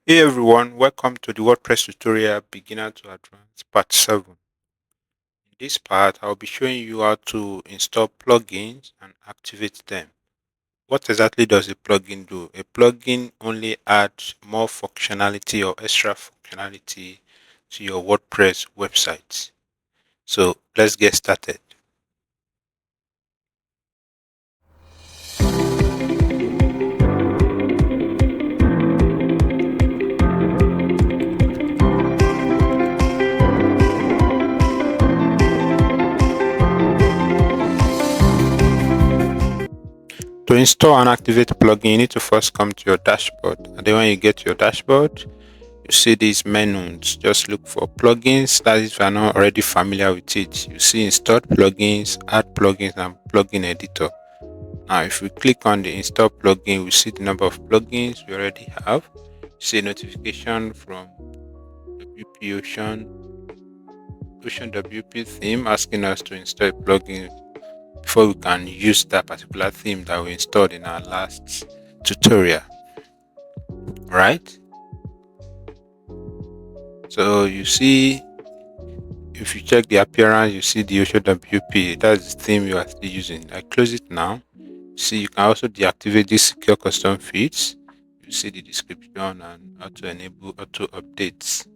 Hey everyone, welcome to the WordPress tutorial Beginner to Advanced Part 7. In this part, I'll be showing you how to install plugins and activate them. What exactly does a plugin do? A plugin only adds more functionality or extra functionality to your WordPress website. So let's get started. To install and activate a plugin, you need to first come to your dashboard. And then when you get to your dashboard, you see these menus. Just look for plugins. That is, if you are not already familiar with it, you see installed plugins, add plugins, and plugin editor. Now, if we click on the install plugin, we see the number of plugins we already have. See a notification from WP Ocean WP theme asking us to install a plugin before we can use that particular theme that we installed in our last tutorial. Right? So you see, if you check the appearance, you see the Ocean WP. That's the theme you are still using. I close it now. See, you can also deactivate these secure custom feeds. You see the description and how to enable auto updates.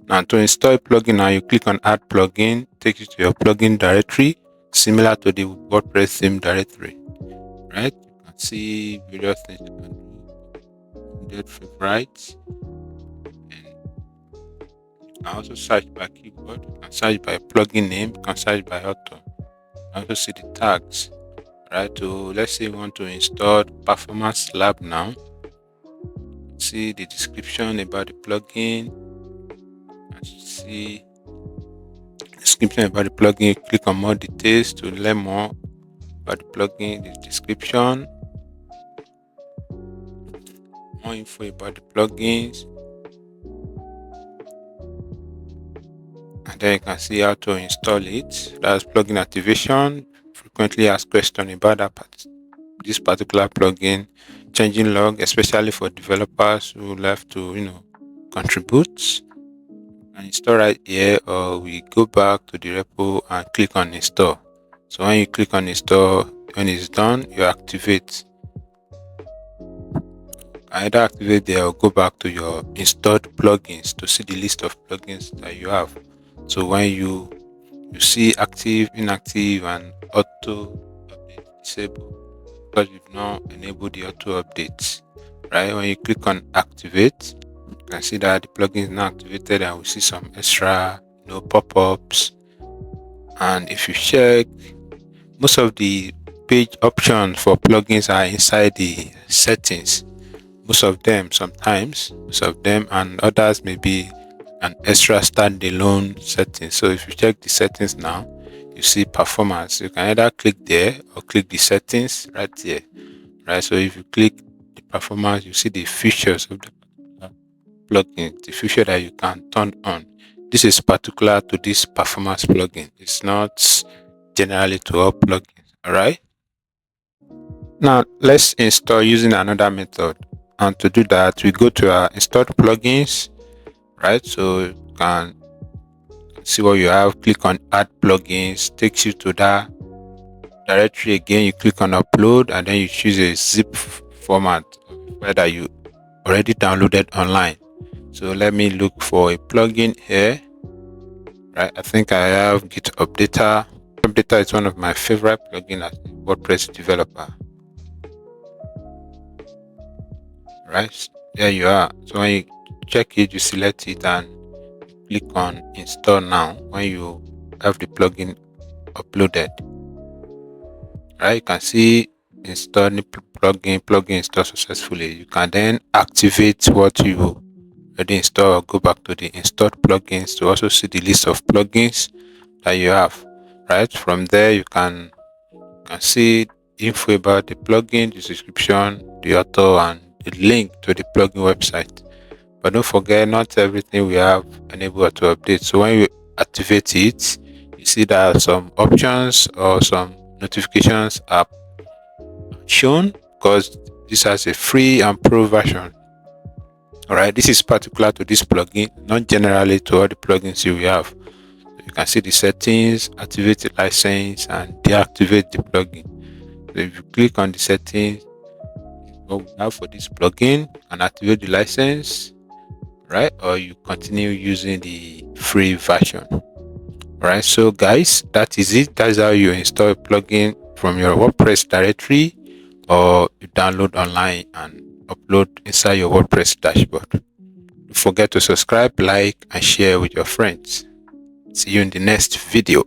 Now, to install a plugin, now you click on Add Plugin, takes you to your plugin directory, similar to the WordPress theme directory. Right? You can see various things you can do. Get favorites. You can also search by keyword, you can search by plugin name, you can search by author. You can also see the tags. Right, so let's say we want to install Performance Lab now. See the description about the plugin. And see the description about the plugin. Click on more details to learn more about the plugin, the description, more info about the plugins. And then you can see how to install it. That's plugin activation. Frequently asked question about this particular plugin. Changing log, especially for developers who love to, contribute. And install right here, or we go back to the repo and click on install. So when you click on install, when it's done, you activate. Either activate there or go back to your installed plugins to see the list of plugins that you have. So when you see active, inactive, and auto update disabled, because you've not enabled the auto updates. Right, when you click on activate, you can see that the plugin is now activated, and we see some extra pop-ups. And if you check, most of the page options for plugins are inside the settings. Most of them, and others may be an extra standalone setting. So if you check the settings now, you see performance. You can either click there or click the settings right here. Right, so if you click the performance, you see the features of the plugin, the feature that you can turn on. This is particular to this performance plugin. It's not generally to all plugins. All right. Now let's install using another method. And to do that, we go to our installed plugins. Right. So you can see what you have. Click on Add Plugins. Takes you to that directory again. You click on Upload, and then you choose a zip format that you already downloaded online. So let me look for a plugin here. Right, I think I have Git Updater. Updater is one of my favorite plugins as a WordPress developer. Right, there you are. So when you check it, you select it and click on Install Now when you have the plugin uploaded. Right, you can see installing plugin installed successfully. You can then activate what you already installed or go back to the installed plugins to also see the list of plugins that you have. Right, from there you can see info about the plugin, the description, the author, and the link to the plugin website. But don't forget, not everything we have enabled to update. So when you activate it, you see that some options or some notifications are shown because This has a free and pro version. All right, this is particular to this plugin, not generally to all the plugins you will have. You can see the settings, activate the license, and deactivate the plugin. So if you click on the settings, what we have for this plugin, and activate the license, right? Or you continue using the free version. Right, so guys, that is it. That's how you install a plugin from your WordPress directory, or you download online and upload inside your WordPress dashboard. Don't forget to subscribe, like, and share with your friends. See you in the next video.